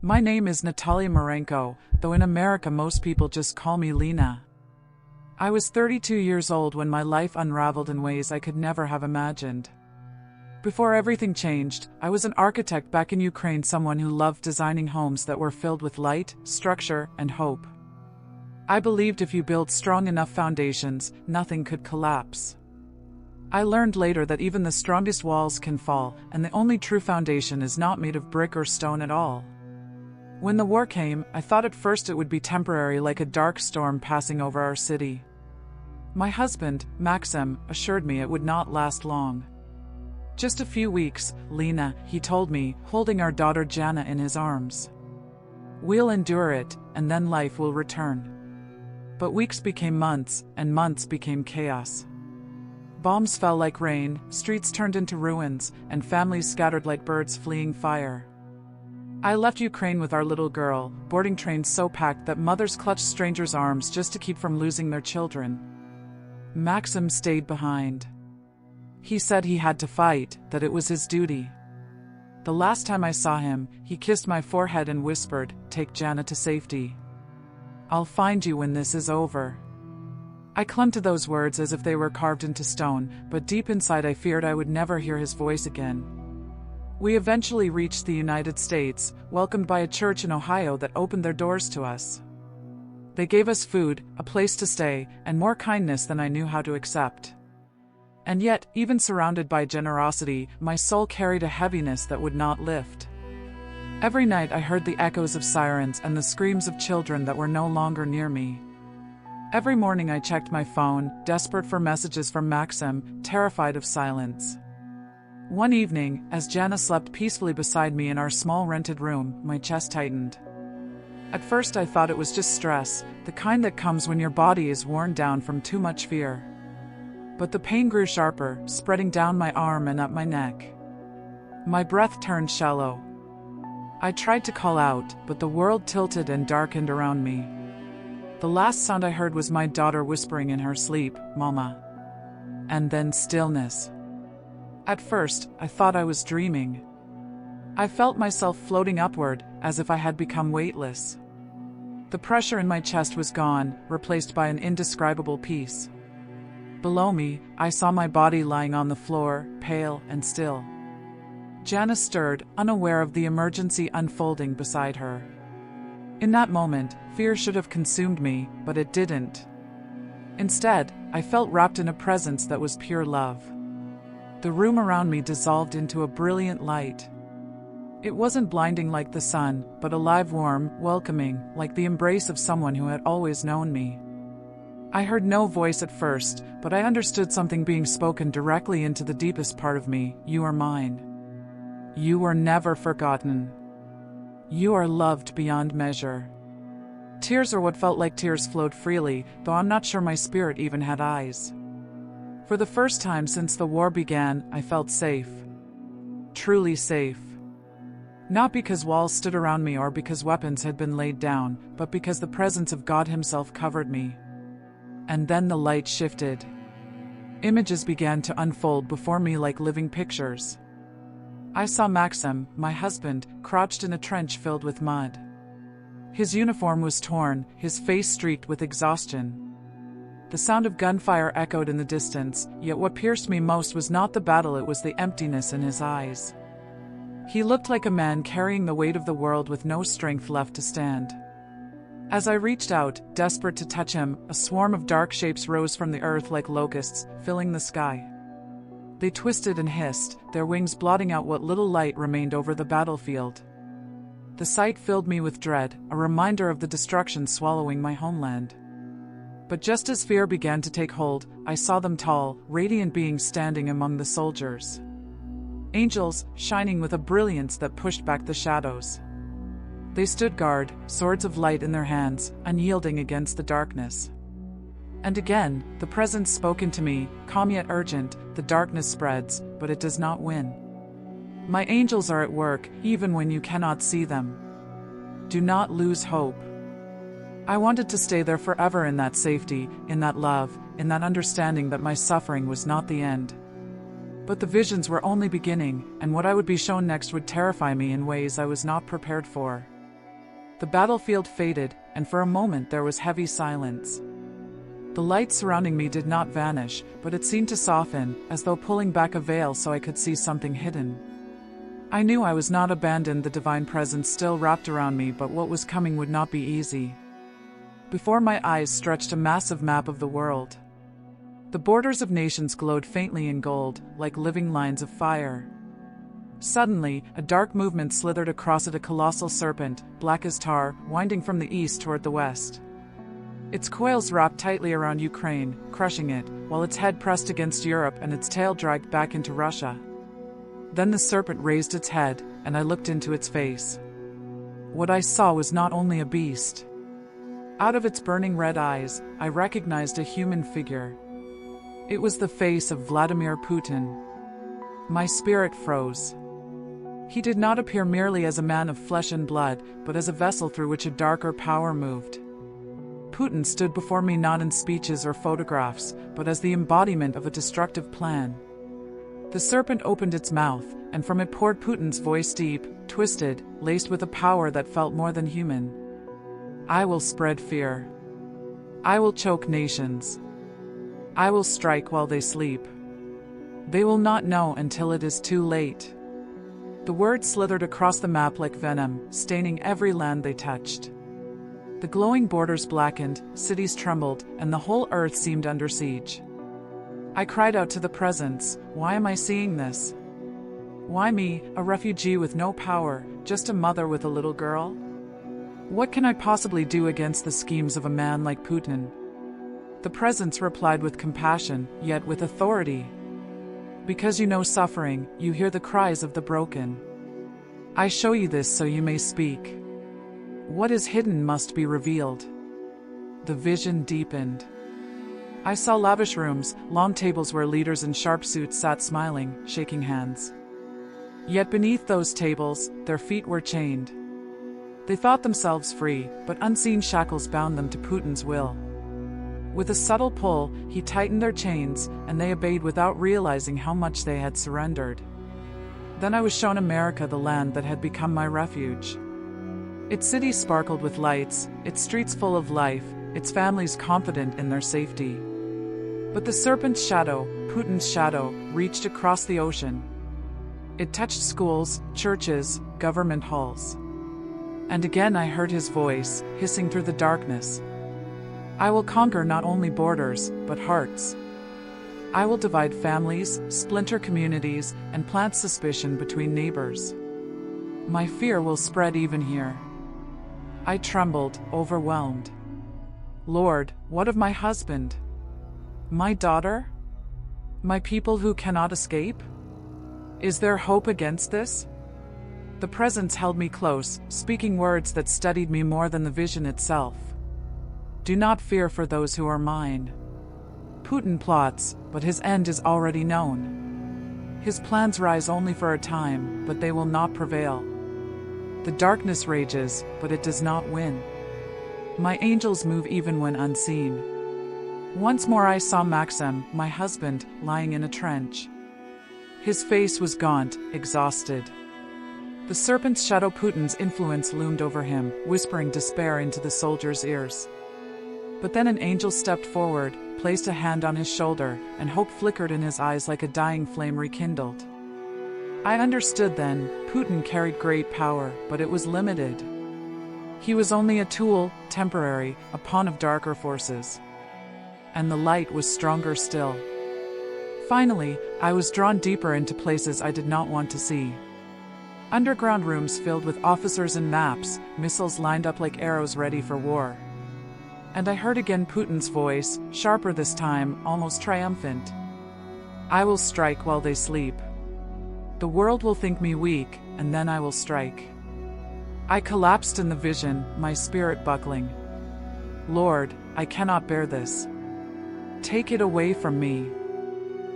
My name is Natalia Marenko, though in America most people just call me Lena. I was 32 years old when my life unraveled in ways I could never have imagined. Before everything changed, I was an architect back in Ukraine, someone who loved designing homes that were filled with light, structure, and hope. I believed if you build strong enough foundations, nothing could collapse. I learned later that even the strongest walls can fall, and the only true foundation is not made of brick or stone at all. When the war came, I thought at first it would be temporary, like a dark storm passing over our city. My husband, Maxim, assured me it would not last long. Just a few weeks, Lena, he told me, holding our daughter Jana in his arms. We'll endure it, and then life will return. But weeks became months, and months became chaos. Bombs fell like rain, streets turned into ruins, and families scattered like birds fleeing fire. I left Ukraine with our little girl, boarding trains so packed that mothers clutched strangers' arms just to keep from losing their children. Maxim stayed behind. He said he had to fight, that it was his duty. The last time I saw him, he kissed my forehead and whispered, "Take Jana to safety. I'll find you when this is over." I clung to those words as if they were carved into stone, but deep inside I feared I would never hear his voice again. We eventually reached the United States, welcomed by a church in Ohio that opened their doors to us. They gave us food, a place to stay, and more kindness than I knew how to accept. And yet, even surrounded by generosity, my soul carried a heaviness that would not lift. Every night I heard the echoes of sirens and the screams of children that were no longer near me. Every morning I checked my phone, desperate for messages from Maxim, terrified of silence. One evening, as Jana slept peacefully beside me in our small rented room, my chest tightened. At first I thought it was just stress, the kind that comes when your body is worn down from too much fear. But the pain grew sharper, spreading down my arm and up my neck. My breath turned shallow. I tried to call out, but the world tilted and darkened around me. The last sound I heard was my daughter whispering in her sleep, "Mama." And then stillness. At first, I thought I was dreaming. I felt myself floating upward, as if I had become weightless. The pressure in my chest was gone, replaced by an indescribable peace. Below me, I saw my body lying on the floor, pale and still. Jana stirred, unaware of the emergency unfolding beside her. In that moment, fear should have consumed me, but it didn't. Instead, I felt wrapped in a presence that was pure love. The room around me dissolved into a brilliant light. It wasn't blinding like the sun, but alive, warm, welcoming, like the embrace of someone who had always known me. I heard no voice at first, but I understood something being spoken directly into the deepest part of me. "You are mine. You were never forgotten. You are loved beyond measure." Tears, or what felt like tears, flowed freely, though I'm not sure my spirit even had eyes. For the first time since the war began, I felt safe. Truly safe. Not because walls stood around me or because weapons had been laid down, but because the presence of God Himself covered me. And then the light shifted. Images began to unfold before me like living pictures. I saw Maxim, my husband, crouched in a trench filled with mud. His uniform was torn, his face streaked with exhaustion. The sound of gunfire echoed in the distance, yet what pierced me most was not the battle, it was the emptiness in his eyes. He looked like a man carrying the weight of the world with no strength left to stand. As I reached out, desperate to touch him, a swarm of dark shapes rose from the earth like locusts, filling the sky. They twisted and hissed, their wings blotting out what little light remained over the battlefield. The sight filled me with dread, a reminder of the destruction swallowing my homeland. But just as fear began to take hold, I saw them, tall, radiant beings standing among the soldiers. Angels, shining with a brilliance that pushed back the shadows. They stood guard, swords of light in their hands, unyielding against the darkness. And again, the presence spoke into me, calm yet urgent. "The darkness spreads, but it does not win. My angels are at work, even when you cannot see them. Do not lose hope." I wanted to stay there forever, in that safety, in that love, in that understanding that my suffering was not the end. But the visions were only beginning, and what I would be shown next would terrify me in ways I was not prepared for. The battlefield faded, and for a moment there was heavy silence. The light surrounding me did not vanish, but it seemed to soften, as though pulling back a veil so I could see something hidden. I knew I was not abandoned, the divine presence still wrapped around me, but what was coming would not be easy. Before my eyes stretched a massive map of the world. The borders of nations glowed faintly in gold, like living lines of fire. Suddenly, a dark movement slithered across it, a colossal serpent, black as tar, winding from the east toward the west. Its coils wrapped tightly around Ukraine, crushing it, while its head pressed against Europe and its tail dragged back into Russia. Then the serpent raised its head, and I looked into its face. What I saw was not only a beast. Out of its burning red eyes, I recognized a human figure. It was the face of Vladimir Putin. My spirit froze. He did not appear merely as a man of flesh and blood, but as a vessel through which a darker power moved. Putin stood before me not in speeches or photographs, but as the embodiment of a destructive plan. The serpent opened its mouth, and from it poured Putin's voice, deep, twisted, laced with a power that felt more than human. I will spread fear. I will choke nations. I will strike while they sleep. They will not know until it is too late. The words slithered across the map like venom, staining every land they touched. The glowing borders blackened, cities trembled, and the whole earth seemed under siege. I cried out to the presence, why am I seeing this? Why me, a refugee with no power, just a mother with a little girl? What can I possibly do against the schemes of a man like Putin? The presence replied with compassion, yet with authority. Because you know suffering, you hear the cries of the broken. I show you this so you may speak. What is hidden must be revealed. The vision deepened. I saw lavish rooms, long tables where leaders in sharp suits sat smiling, shaking hands. Yet beneath those tables, their feet were chained. They thought themselves free, but unseen shackles bound them to Putin's will. With a subtle pull, he tightened their chains, and they obeyed without realizing how much they had surrendered. Then I was shown America, the land that had become my refuge. Its cities sparkled with lights, its streets full of life, its families confident in their safety. But the serpent's shadow, Putin's shadow, reached across the ocean. It touched schools, churches, government halls. And again I heard his voice, hissing through the darkness. I will conquer not only borders, but hearts. I will divide families, splinter communities, and plant suspicion between neighbors. My fear will spread even here. I trembled, overwhelmed. Lord, what of my husband? My daughter? My people who cannot escape? Is there hope against this? The presence held me close, speaking words that steadied me more than the vision itself. Do not fear for those who are mine. Putin plots, but his end is already known. His plans rise only for a time, but they will not prevail. The darkness rages, but it does not win. My angels move even when unseen. Once more I saw Maxim, my husband, lying in a trench. His face was gaunt, exhausted. The serpent's shadow, Putin's influence, loomed over him, whispering despair into the soldier's ears. But then an angel stepped forward, placed a hand on his shoulder, and hope flickered in his eyes like a dying flame rekindled. I understood then, Putin carried great power, but it was limited. He was only a tool, temporary, a pawn of darker forces. And the light was stronger still. Finally, I was drawn deeper into places I did not want to see. Underground rooms filled with officers and maps, missiles lined up like arrows ready for war. And I heard again Putin's voice, sharper this time, almost triumphant. I will strike while they sleep. The world will think me weak, and then I will strike. I collapsed in the vision, my spirit buckling. Lord, I cannot bear this. Take it away from me.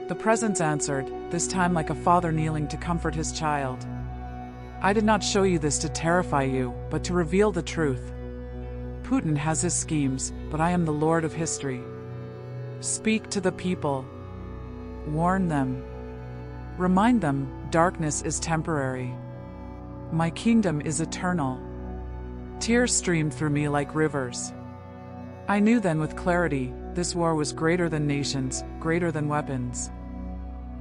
The presence answered, this time like a father kneeling to comfort his child. I did not show you this to terrify you, but to reveal the truth. Putin has his schemes, but I am the Lord of history. Speak to the people. Warn them. Remind them, darkness is temporary. My kingdom is eternal. Tears streamed through me like rivers. I knew then with clarity, this war was greater than nations, greater than weapons.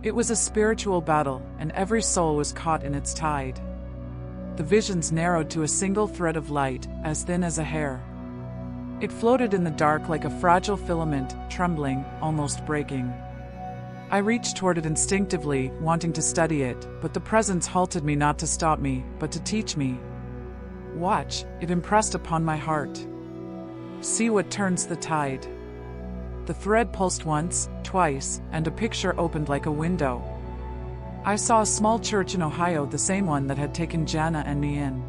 It was a spiritual battle, and every soul was caught in its tide. The visions narrowed to a single thread of light, as thin as a hair. It floated in the dark like a fragile filament, trembling, almost breaking. I reached toward it instinctively, wanting to study it, but the presence halted me, not to stop me, but to teach me. Watch, it impressed upon my heart. See what turns the tide. The thread pulsed once, twice, and a picture opened like a window. I saw a small church in Ohio, the same one that had taken Jana and me in.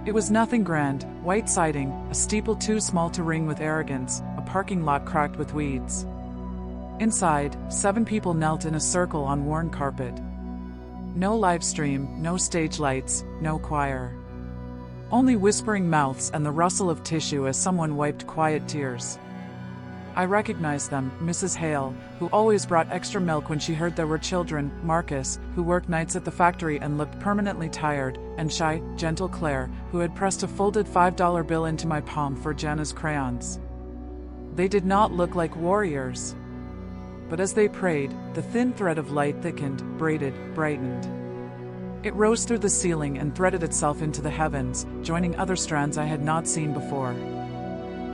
It was nothing grand, white siding, a steeple too small to ring with arrogance, a parking lot cracked with weeds. Inside, 7 people knelt in a circle on worn carpet. No live stream, no stage lights, no choir. Only whispering mouths and the rustle of tissue as someone wiped quiet tears. I recognized them, Mrs. Hale, who always brought extra milk when she heard there were children, Marcus, who worked nights at the factory and looked permanently tired, and shy, gentle Claire, who had pressed a folded $5 bill into my palm for Jana's crayons. They did not look like warriors. But as they prayed, the thin thread of light thickened, braided, brightened. It rose through the ceiling and threaded itself into the heavens, joining other strands I had not seen before.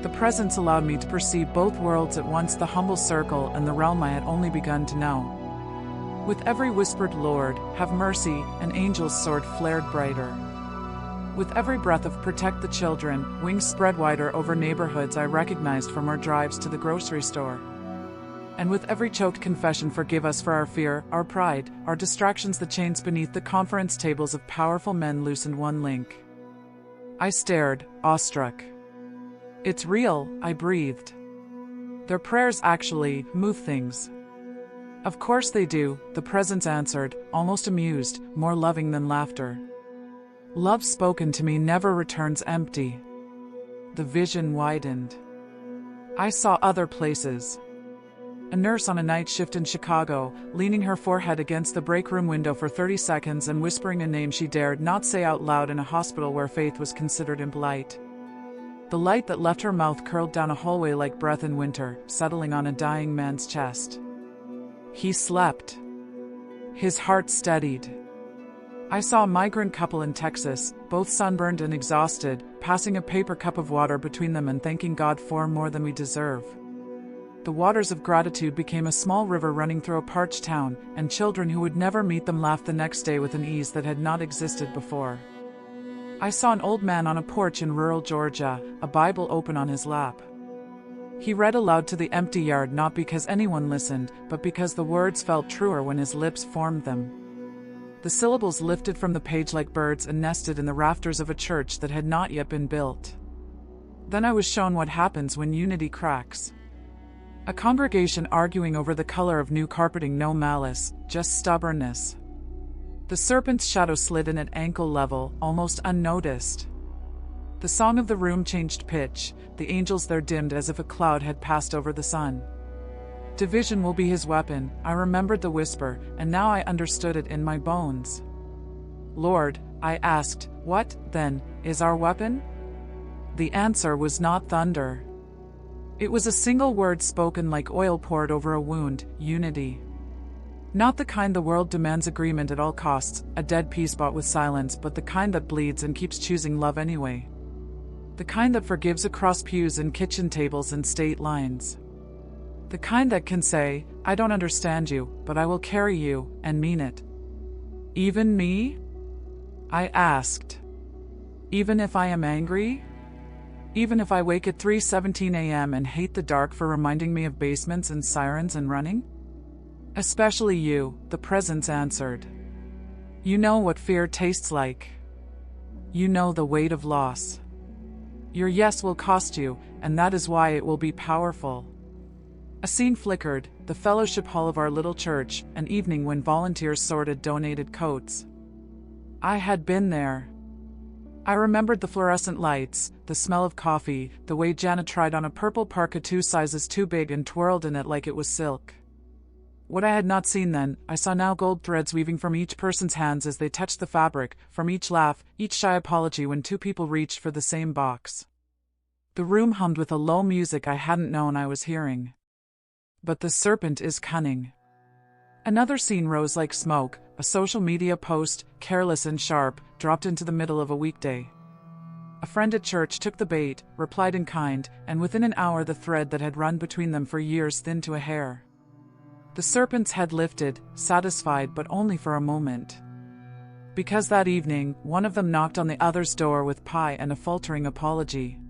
The presence allowed me to perceive both worlds at once, the humble circle and the realm I had only begun to know. With every whispered "Lord, have mercy," an angel's sword flared brighter. With every breath of "Protect the children," wings spread wider over neighborhoods I recognized from our drives to the grocery store. And with every choked confession, "Forgive us for our fear, our pride, our distractions," the chains beneath the conference tables of powerful men loosened one link. I stared, awestruck. "It's real," I breathed. "Their prayers actually move things." "Of course they do," the presence answered, almost amused, more loving than laughter. "Love spoken to me never returns empty." The vision widened. I saw other places. A nurse on a night shift in Chicago, leaning her forehead against the break room window for 30 seconds and whispering a name she dared not say out loud in a hospital where faith was considered impolite. The light that left her mouth curled down a hallway like breath in winter, settling on a dying man's chest. He slept. His heart steadied. I saw a migrant couple in Texas, both sunburned and exhausted, passing a paper cup of water between them and thanking God for more than we deserve. The waters of gratitude became a small river running through a parched town, and children who would never meet them laughed the next day with an ease that had not existed before. I saw an old man on a porch in rural Georgia, a Bible open on his lap. He read aloud to the empty yard, not because anyone listened, but because the words felt truer when his lips formed them. The syllables lifted from the page like birds and nested in the rafters of a church that had not yet been built. Then I was shown what happens when unity cracks. A congregation arguing over the color of new carpeting, no malice, just stubbornness. The serpent's shadow slid in at ankle level, almost unnoticed. The song of the room changed pitch, the angels there dimmed as if a cloud had passed over the sun. Division will be his weapon, I remembered the whisper, and now I understood it in my bones. "Lord," I asked, "what, then, is our weapon?" The answer was not thunder. It was a single word spoken like oil poured over a wound: unity. Not the kind the world demands agreement at all costs, a dead peace bought with silence, but the kind that bleeds and keeps choosing love anyway. The kind that forgives across pews and kitchen tables and state lines. The kind that can say, "I don't understand you, but I will carry you," and mean it. "Even me?" I asked. "Even if I am angry? Even if I wake at 3:17 a.m. and hate the dark for reminding me of basements and sirens and running?" "Especially you," the presence answered. "You know what fear tastes like. You know the weight of loss. Your yes will cost you, and that is why it will be powerful." A scene flickered, the fellowship hall of our little church, an evening when volunteers sorted donated coats. I had been there. I remembered the fluorescent lights, the smell of coffee, the way Jana tried on a purple parka 2 sizes too big and twirled in it like it was silk. What I had not seen then, I saw now, gold threads weaving from each person's hands as they touched the fabric, from each laugh, each shy apology when two people reached for the same box. The room hummed with a low music I hadn't known I was hearing. But the serpent is cunning. Another scene rose like smoke, a social media post, careless and sharp, dropped into the middle of a weekday. A friend at church took the bait, replied in kind, and within an hour the thread that had run between them for years thinned to a hair. The serpent's head lifted, satisfied but only for a moment. Because that evening, one of them knocked on the other's door with pie and a faltering apology.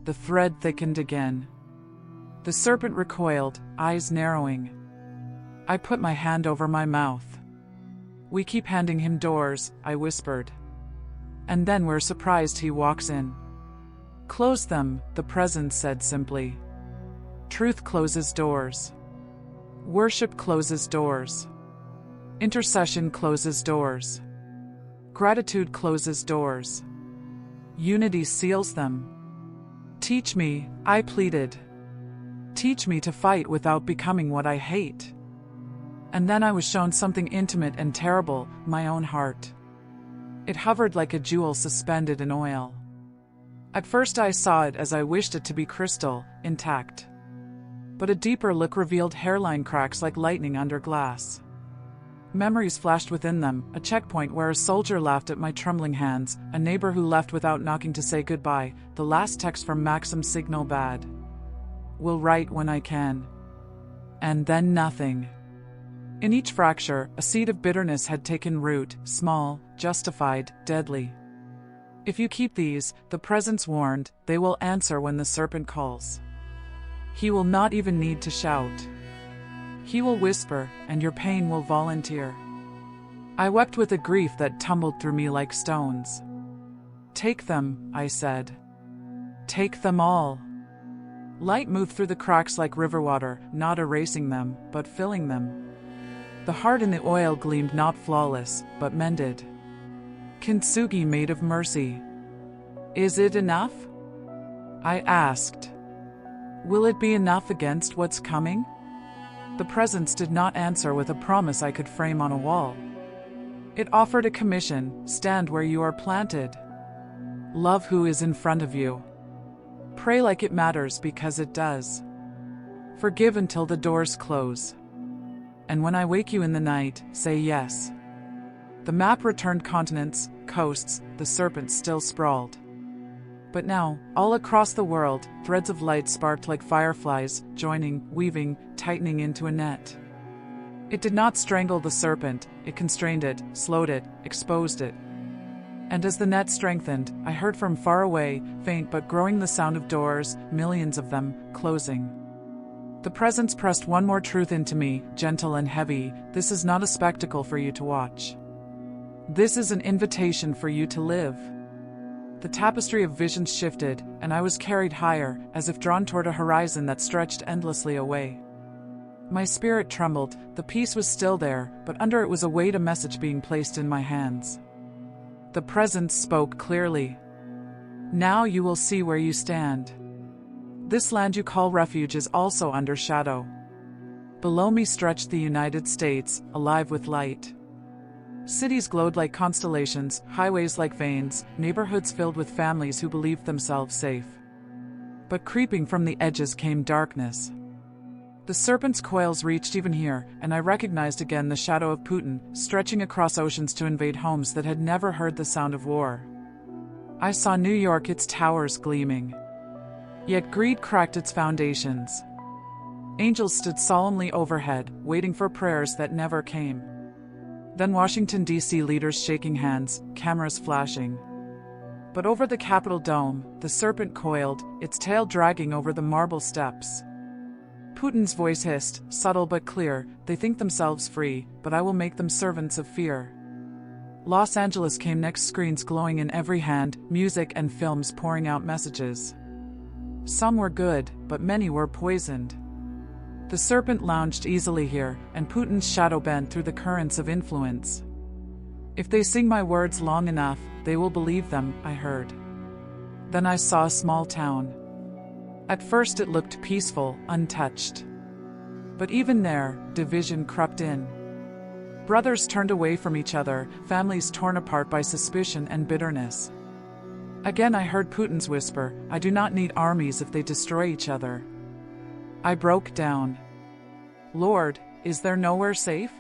The thread thickened again. The serpent recoiled, eyes narrowing. I put my hand over my mouth. "We keep handing him doors," I whispered. "And then we're surprised he walks in." "Close them," the presence said simply. Truth closes doors. Worship closes doors. Intercession closes doors. Gratitude closes doors. Unity seals them. "Teach me," I pleaded. "Teach me to fight without becoming what I hate." And then I was shown something intimate and terrible, my own heart. It hovered like a jewel suspended in oil. At first I saw it as I wished it to be crystal, intact. But a deeper look revealed hairline cracks like lightning under glass. Memories flashed within them, a checkpoint where a soldier laughed at my trembling hands, a neighbor who left without knocking to say goodbye, the last text from Maxim Signal Bad. "Will write when I can." And then nothing. In each fracture, a seed of bitterness had taken root, small, justified, deadly. "If you keep these," the presence warned, "they will answer when the serpent calls. He will not even need to shout. He will whisper, and your pain will volunteer." I wept with a grief that tumbled through me like stones. "Take them," I said. "Take them all." Light moved through the cracks like river water, not erasing them, but filling them. The heart in the oil gleamed not flawless, but mended. Kintsugi made of mercy. "Is it enough?" I asked. "Will it be enough against what's coming?" The presence did not answer with a promise I could frame on a wall. It offered a commission: stand where you are planted. Love who is in front of you. Pray like it matters because it does. Forgive until the doors close. And when I wake you in the night, say yes. The map returned continents, coasts, the serpent still sprawled. But now, all across the world, threads of light sparked like fireflies, joining, weaving, tightening into a net. It did not strangle the serpent, it constrained it, slowed it, exposed it. And as the net strengthened, I heard from far away, faint but growing, the sound of doors, millions of them, closing. The presence pressed one more truth into me, gentle and heavy: this is not a spectacle for you to watch. This is an invitation for you to live. The tapestry of visions shifted, and I was carried higher, as if drawn toward a horizon that stretched endlessly away. My spirit trembled, the peace was still there, but under it was a weight, a message being placed in my hands. The presence spoke clearly. "Now you will see where you stand. This land you call refuge is also under shadow." Below me stretched the United States, alive with light. Cities glowed like constellations, highways like veins, neighborhoods filled with families who believed themselves safe. But creeping from the edges came darkness. The serpent's coils reached even here, and I recognized again the shadow of Putin, stretching across oceans to invade homes that had never heard the sound of war. I saw New York, its towers gleaming. Yet greed cracked its foundations. Angels stood solemnly overhead, waiting for prayers that never came. Then Washington, D.C. leaders shaking hands, cameras flashing. But over the Capitol dome, the serpent coiled, its tail dragging over the marble steps. Putin's voice hissed, subtle but clear: "They think themselves free, but I will make them servants of fear." Los Angeles came next, screens glowing in every hand, music and films pouring out messages. Some were good, but many were poisoned. The serpent lounged easily here, and Putin's shadow bent through the currents of influence. "If they sing my words long enough, they will believe them," I heard. Then I saw a small town. At first it looked peaceful, untouched. But even there, division crept in. Brothers turned away from each other, families torn apart by suspicion and bitterness. Again I heard Putin's whisper, "I do not need armies if they destroy each other." I broke down. Lord, is there nowhere safe?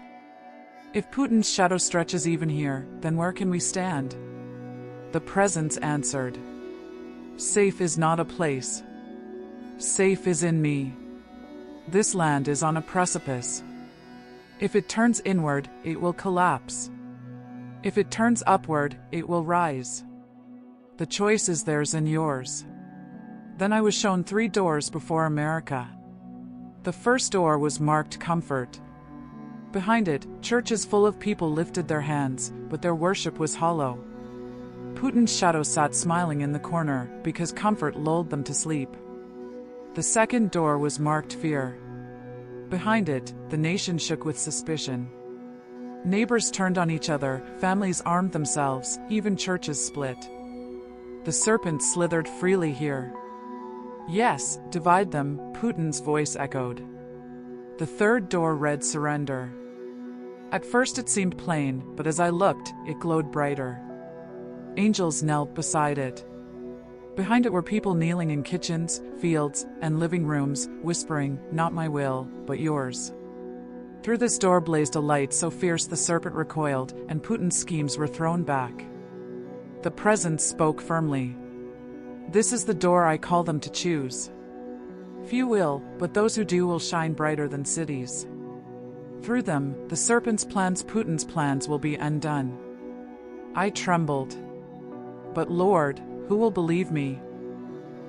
If Putin's shadow stretches even here, then where can we stand? The presence answered. Safe is not a place. Safe is in me. This land is on a precipice. If it turns inward, it will collapse. If it turns upward, it will rise. The choice is theirs and yours. Then I was shown 3 doors before America. The first door was marked comfort. Behind it, churches full of people lifted their hands, but their worship was hollow. Putin's shadow sat smiling in the corner, because comfort lulled them to sleep. The second door was marked fear. Behind it, the nation shook with suspicion. Neighbors turned on each other, families armed themselves, even churches split. The serpent slithered freely here. Yes, divide them, Putin's voice echoed. The third door read surrender. At first it seemed plain, but as I looked, it glowed brighter. Angels knelt beside it. Behind it were people kneeling in kitchens, fields, and living rooms, whispering, "Not my will, but yours." Through this door blazed a light so fierce the serpent recoiled, and Putin's schemes were thrown back. The presence spoke firmly. This is the door I call them to choose. Few will, but those who do will shine brighter than cities. Through them, the serpent's plans, Putin's plans will be undone. I trembled. But Lord, who will believe me?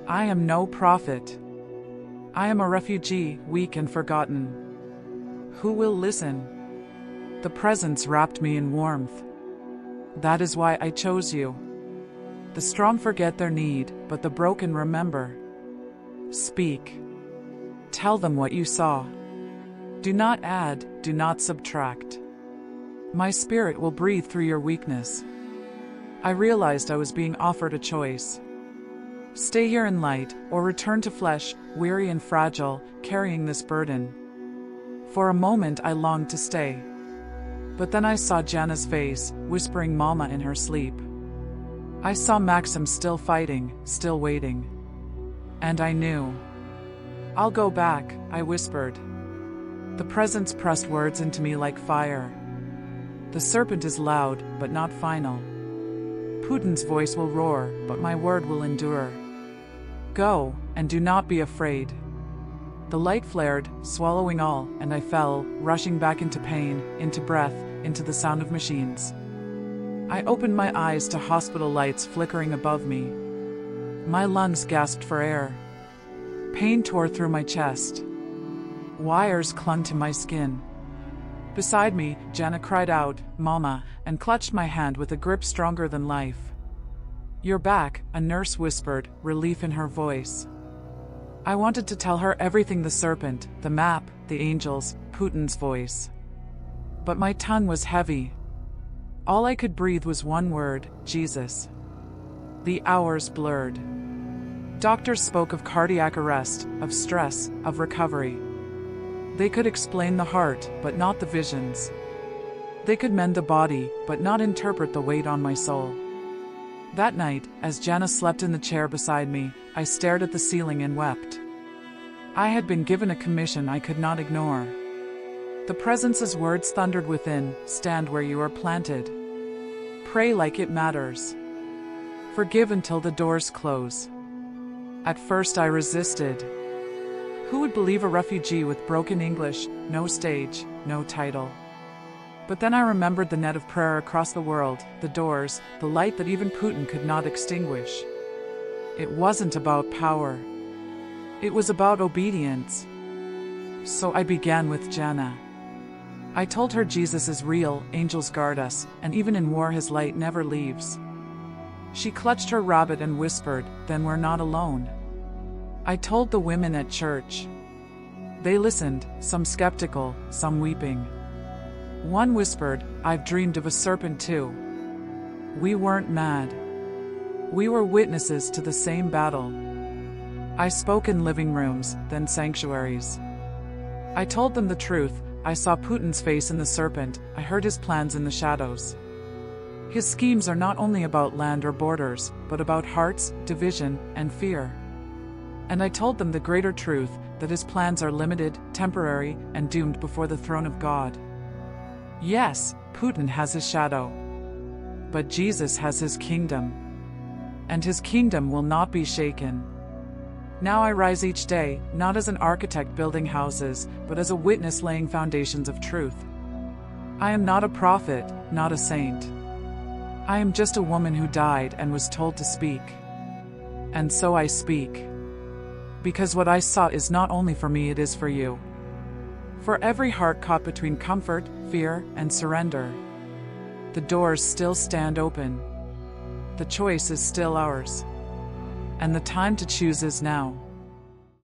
I am no prophet. I am a refugee, weak and forgotten. Who will listen? The presence wrapped me in warmth. That is why I chose you. The strong forget their need, but the broken remember. Speak. Tell them what you saw. Do not add, do not subtract. My spirit will breathe through your weakness. I realized I was being offered a choice. Stay here in light, or return to flesh, weary and fragile, carrying this burden. For a moment I longed to stay. But then I saw Jana's face, whispering mama in her sleep. I saw Maxim still fighting, still waiting. And I knew. I'll go back, I whispered. The presence pressed words into me like fire. The serpent is loud, but not final. Putin's voice will roar, but my word will endure. Go, and do not be afraid. The light flared, swallowing all, and I fell, rushing back into pain, into breath, into the sound of machines. I opened my eyes to hospital lights flickering above me. My lungs gasped for air. Pain tore through my chest. Wires clung to my skin. Beside me, Jana cried out, "Mama," and clutched my hand with a grip stronger than life. "You're back," a nurse whispered, relief in her voice. I wanted to tell her everything, the serpent, the map, the angels, Putin's voice. But my tongue was heavy. All I could breathe was one word, Jesus. The hours blurred. Doctors spoke of cardiac arrest, of stress, of recovery. They could explain the heart, but not the visions. They could mend the body, but not interpret the weight on my soul. That night, as Jana slept in the chair beside me, I stared at the ceiling and wept. I had been given a commission I could not ignore. The presence's words thundered within, "Stand where you are planted. Pray like it matters. Forgive until the doors close." At first I resisted. Who would believe a refugee with broken English, no stage, no title? But then I remembered the net of prayer across the world, the doors, the light that even Putin could not extinguish. It wasn't about power. It was about obedience. So I began with Jana. I told her Jesus is real, angels guard us, and even in war his light never leaves. She clutched her rabbit and whispered, "Then we're not alone." I told the women at church. They listened, some skeptical, some weeping. One whispered, "I've dreamed of a serpent too." We weren't mad. We were witnesses to the same battle. I spoke in living rooms, then sanctuaries. I told them the truth. I saw Putin's face in the serpent, I heard his plans in the shadows. His schemes are not only about land or borders, but about hearts, division, and fear. And I told them the greater truth, that his plans are limited, temporary, and doomed before the throne of God. Yes, Putin has his shadow. But Jesus has his kingdom. And his kingdom will not be shaken. Now I rise each day, not as an architect building houses, but as a witness laying foundations of truth. I am not a prophet, not a saint. I am just a woman who died and was told to speak. And so I speak. Because what I saw is not only for me, it is for you. For every heart caught between comfort, fear, and surrender. The doors still stand open. The choice is still ours. And the time to choose is now.